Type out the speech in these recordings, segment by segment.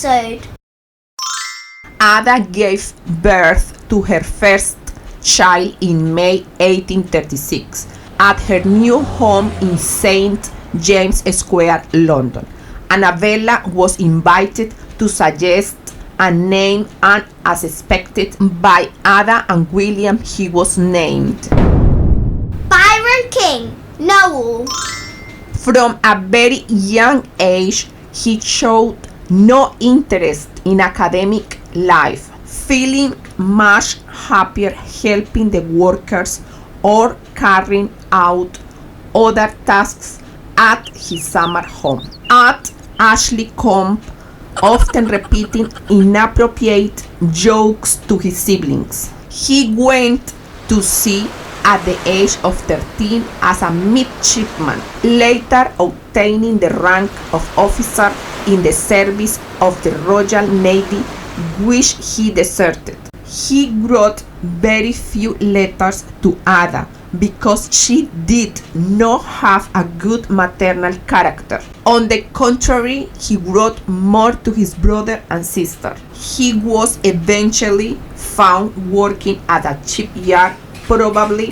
episode. Ada gave birth to her first child in May 1836 at her new home in St. James Square, London. Annabella was invited to suggest a name, and as expected by Ada and William, he was named Byron King Noel. From a very young age, he showed no interest in academic life, feeling much happier helping the workers or carrying out other tasks at his summer home at Ashley Combe, often repeating inappropriate jokes to his siblings. He went to sea at the age of 13 as a midshipman, later obtaining the rank of officer in the service of the Royal Navy, which he deserted. He wrote very few letters to Ada because she did not have a good maternal character. On the contrary, he wrote more to his brother and sister. He was eventually found working at a shipyard, probably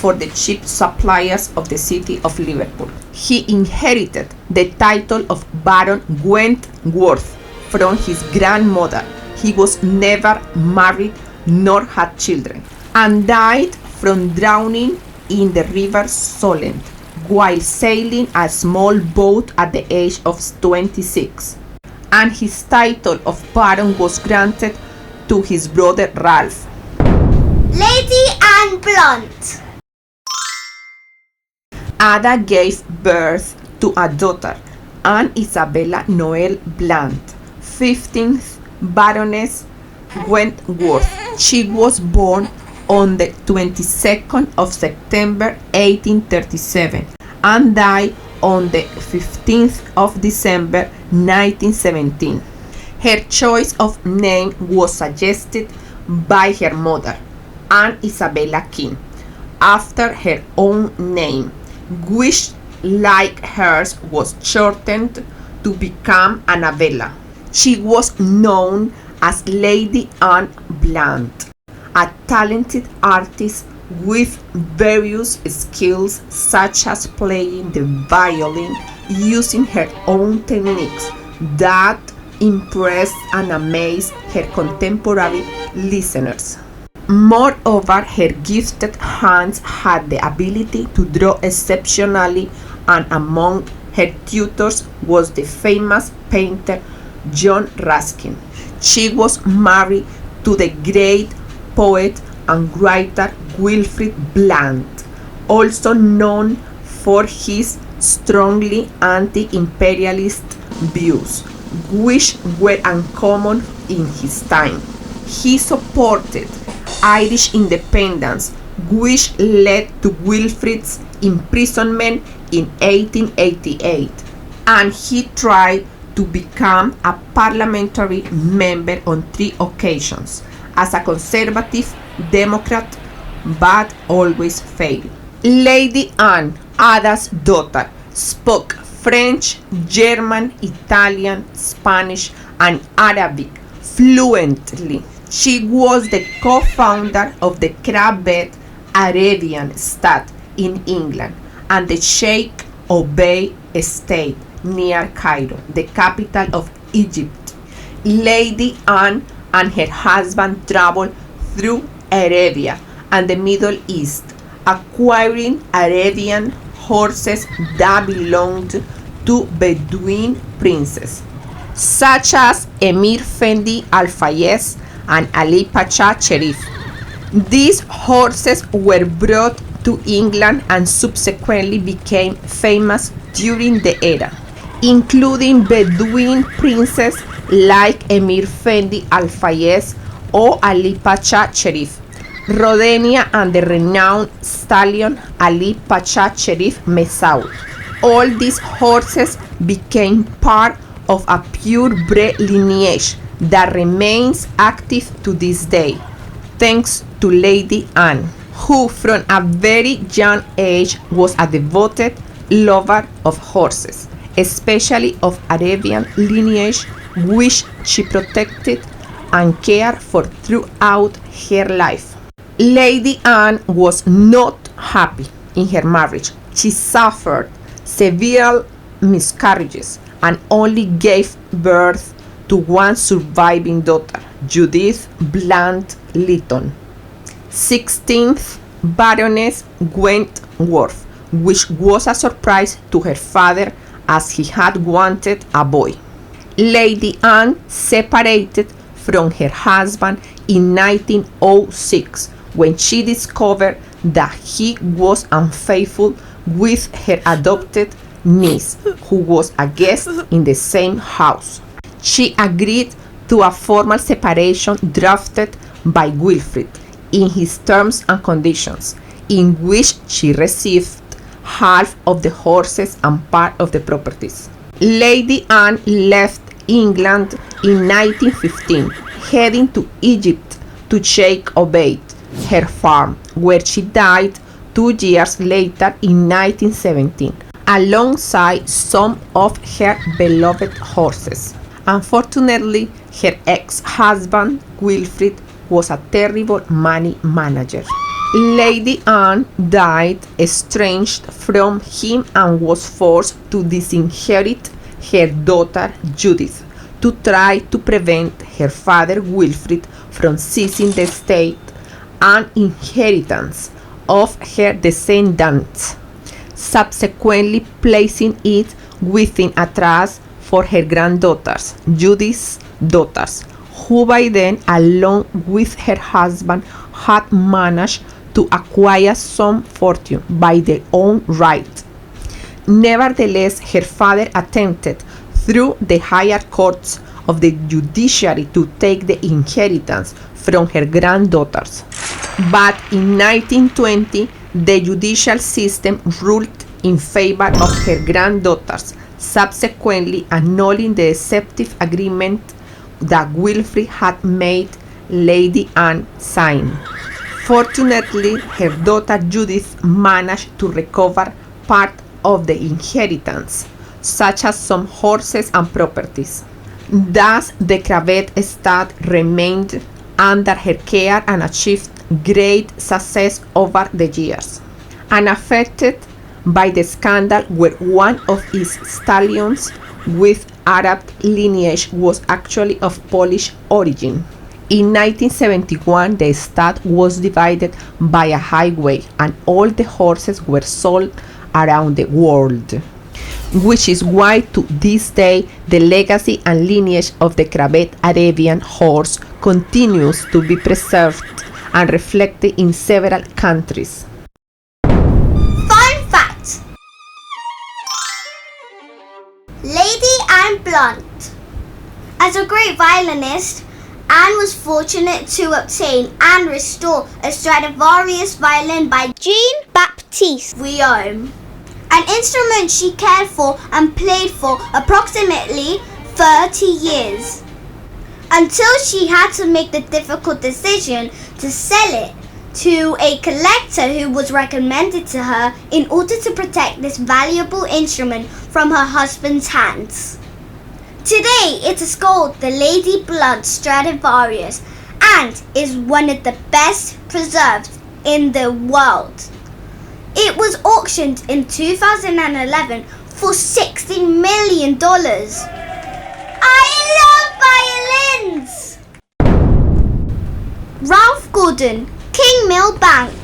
for the ship suppliers of the city of Liverpool. He inherited the title of Baron Wentworth from his grandmother. He was never married nor had children, and died from drowning in the river Solent while sailing a small boat at the age of 26, and his title of Baron was granted to his brother Ralph. Lady Anne Blunt. Ada gave birth to a daughter, Anne Isabella Noel Blunt, 15th Baroness Wentworth. She was born on the 22nd of September 1837 and died on the 15th of December 1917. Her choice of name was suggested by her mother, Anne Isabella King, after her own name, which, like hers, was shortened to become Annabella. She was known as Lady Anne Blunt, a talented artist with various skills such as playing the violin using her own techniques that impressed and amazed her contemporary listeners. Moreover, her gifted hands had the ability to draw exceptionally, and among her tutors was the famous painter John Ruskin. She was married to the great poet and writer Wilfrid Blunt, also known for his strongly anti-imperialist views, which were uncommon in his time. He supported Irish independence, which led to Wilfrid's imprisonment in 1888, and he tried to become a parliamentary member on 3 occasions as a conservative Democrat, but always failed. Lady Anne, Ada's daughter, spoke French, German, Italian, Spanish, and Arabic fluently. She was the co-founder of the Crabet Arabian State in England and the Sheikh Obey Estate near Cairo, the capital of Egypt. Lady Anne and her husband traveled through Arabia and the Middle East, acquiring Arabian horses that belonged to Bedouin princes, such as Emir Fendi Al Fayez and Ali Pacha Sherif. These horses were brought to England and subsequently became famous during the era, including Bedouin princes like Emir Fendi Al Fayez or Ali Pacha Sherif, Rodenia, and the renowned stallion Ali Pacha Sherif Mesaud. All these horses became part of a purebred lineage that remains active to this day, thanks to Lady Anne, who from a very young age was a devoted lover of horses, especially of Arabian lineage, which she protected and cared for throughout her life. Lady Anne was not happy in her marriage. She suffered severe miscarriages and only gave birth to one surviving daughter, Judith Blunt Lytton, 16th Baroness Wentworth, which was a surprise to her father as he had wanted a boy. Lady Anne separated from her husband in 1906 when she discovered that he was unfaithful with her adopted niece, who was a guest in the same house. She agreed to a formal separation drafted by Wilfrid in his terms and conditions, in which she received half of the horses and part of the properties. Lady Anne left England in 1915, heading to Egypt to Sheikh Obeid, her farm, where she died 2 years later in 1917, alongside some of her beloved horses. Unfortunately, her ex-husband Wilfrid was a terrible money manager. Lady Anne died estranged from him and was forced to disinherit her daughter Judith to try to prevent her father Wilfrid from seizing the estate and inheritance of her descendants, subsequently placing it within a trust for her granddaughters, Judith's daughters, who by then, along with her husband, had managed to acquire some fortune by their own right. Nevertheless, her father attempted through the higher courts of the judiciary to take the inheritance from her granddaughters. But in 1920, the judicial system ruled in favor of her granddaughters, subsequently annulling the deceptive agreement that Wilfrid had made Lady Anne sign. Fortunately, her daughter Judith managed to recover part of the inheritance, such as some horses and properties. Thus, the Cravat estate remained under her care and achieved great success over the years. Unaffected by the scandal where one of its stallions with Arab lineage was actually of Polish origin. In 1971, the estate was divided by a highway and all the horses were sold around the world, which is why to this day the legacy and lineage of the Cravat Arabian horse continues to be preserved and reflected in several countries. Fun fact: Lady Anne Blunt. As a great violinist, Anne was fortunate to obtain and restore a Stradivarius violin by Jean-Baptiste Guillaume, an instrument she cared for and played for approximately 30 years, until she had to make the difficult decision to sell it to a collector who was recommended to her in order to protect this valuable instrument from her husband's hands. Today it is called the Lady Blunt Stradivarius and is one of the best preserved in the world. It was auctioned in 2011 for $60 million. I love violins! Ralph Gordon, King Mill Bank.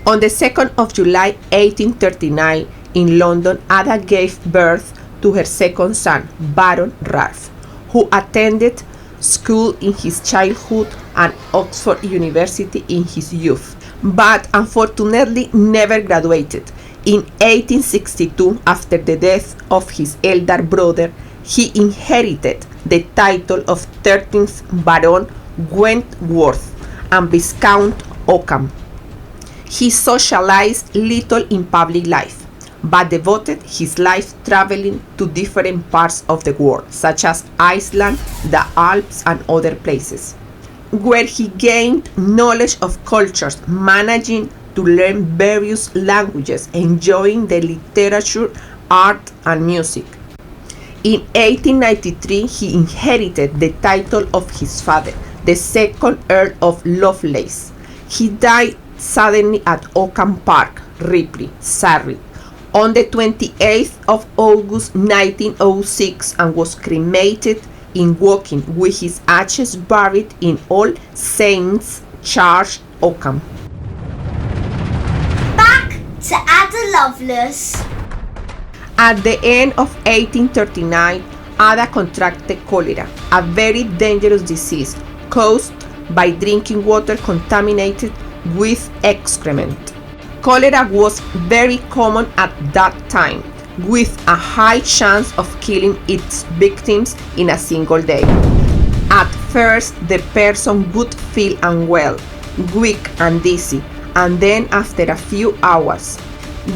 On the 2nd of July 1839, in London, Ada gave birth to her second son, Baron Ralph, who attended school in his childhood and Oxford University in his youth, but unfortunately never graduated. In 1862, after the death of his elder brother, he inherited the title of 13th Baron Wentworth and Viscount Oakham. He socialized little in public life, but devoted his life traveling to different parts of the world, such as Iceland, the Alps, and other places, where he gained knowledge of cultures, managing to learn various languages, enjoying the literature, art, and music. In 1893, he inherited the title of his father, the second Earl of Lovelace. He died suddenly at Oakham Park, Ripley, Surrey, on the 28th of August 1906 and was cremated in Woking with his ashes buried in All Saints Church, Oakham. Back to Ada Lovelace. At the end of 1839, Ada contracted cholera, a very dangerous disease caused by drinking water contaminated with excrement. Cholera was very common at that time, with a high chance of killing its victims in a single day. At first, the person would feel unwell, weak and dizzy, and then after a few hours,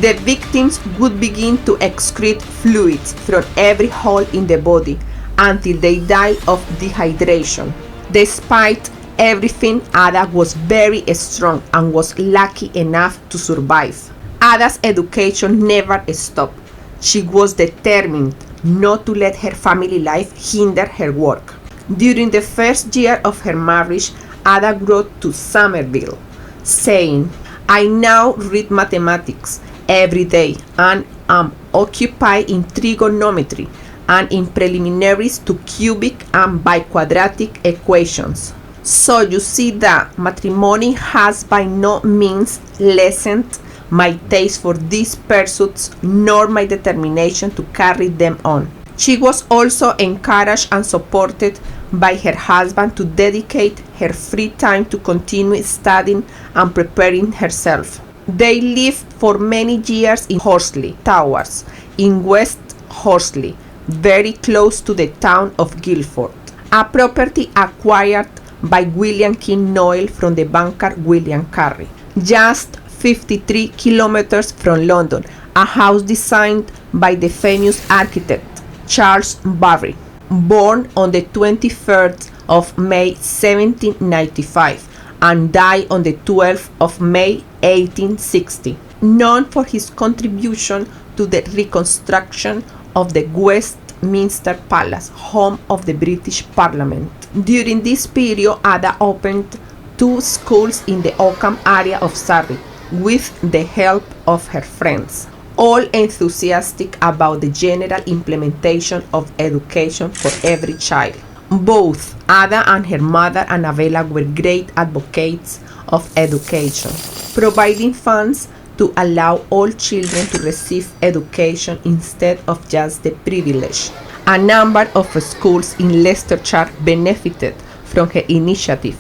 the victims would begin to excrete fluids from every hole in the body until they died of dehydration. Despite everything, Ada was very strong and was lucky enough to survive. Ada's education never stopped. She was determined not to let her family life hinder her work. During the first year of her marriage, Ada wrote to Somerville, saying, "I now read mathematics every day and am occupied in trigonometry and in preliminaries to cubic and biquadratic equations. So you see that matrimony has by no means lessened my taste for these pursuits nor my determination to carry them on." She was also encouraged and supported by her husband to dedicate her free time to continue studying and preparing herself. They lived for many years in Horsley Towers, in West Horsley, very close to the town of Guildford, a property acquired by William King Noel from the banker William Carey, just 53 kilometers from London, a house designed by the famous architect Charles Barry, born on the 23rd of May 1795 and died on the 12th of May 1860, known for his contribution to the reconstruction of the Westminster Palace, home of the British Parliament. During this period, Ada opened 2 schools in the Oakham area of Surrey with the help of her friends, all enthusiastic about the general implementation of education for every child. Both Ada and her mother Annabella were great advocates of education, providing funds to allow all children to receive education instead of just the privileged. A number of schools in Leicestershire benefited from her initiative.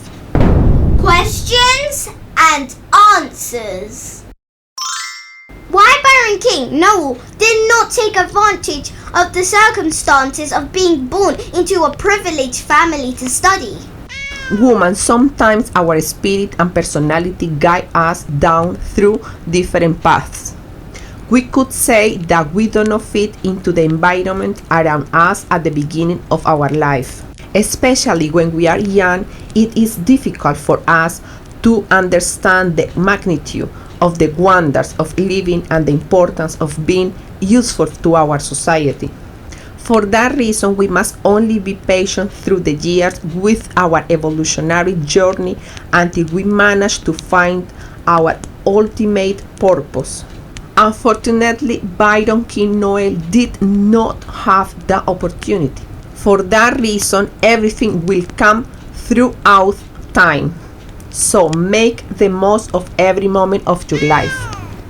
Questions and answers. Why Baron King Noel did not take advantage of the circumstances of being born into a privileged family to study. Woman, sometimes our spirit and personality guide us down through different paths. We could say that we do not fit into the environment around us at the beginning of our life. Especially when we are young, it is difficult for us to understand the magnitude of the wonders of living and the importance of being useful to our society. For that reason, we must only be patient through the years with our evolutionary journey until we manage to find our ultimate purpose. Unfortunately, Baron King Noel did not have the opportunity. For that reason, everything will come throughout time. So make the most of every moment of your life.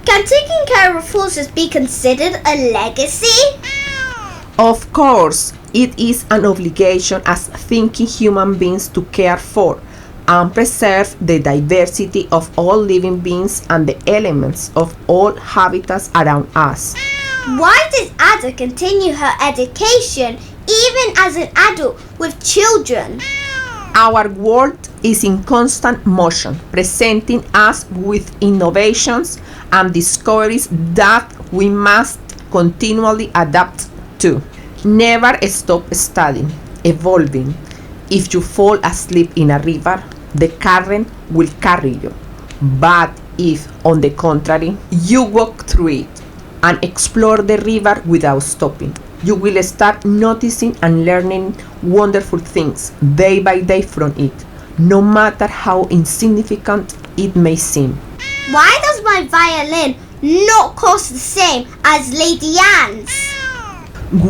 Can taking care of horses be considered a legacy? Of course, it is an obligation as thinking human beings to care for and preserve the diversity of all living beings and the elements of all habitats around us. Why does Ada continue her education even as an adult with children? Our world is in constant motion, presenting us with innovations and discoveries that we must continually adapt to. Never stop studying, evolving. If you fall asleep in a river, the current will carry you. But if, on the contrary, you walk through it and explore the river without stopping, You will start noticing and learning wonderful things day by day from it, no matter how insignificant it may seem. Why does my violin not cost the same as Lady Anne's?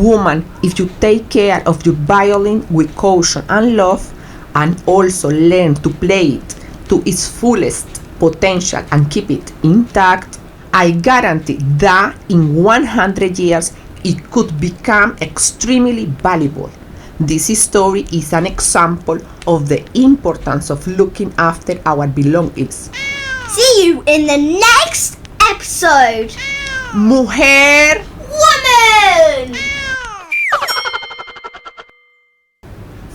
Woman, if you take care of your violin with caution and love, and also learn to play it to its fullest potential and keep it intact, I guarantee that in 100 years it could become extremely valuable. This story is an example of the importance of looking after our belongings. See you in the next episode. Mujer Woman!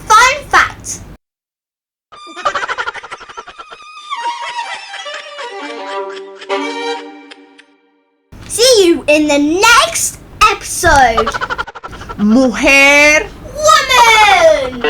Fun fact. See you in the next episode. Mujer Woman!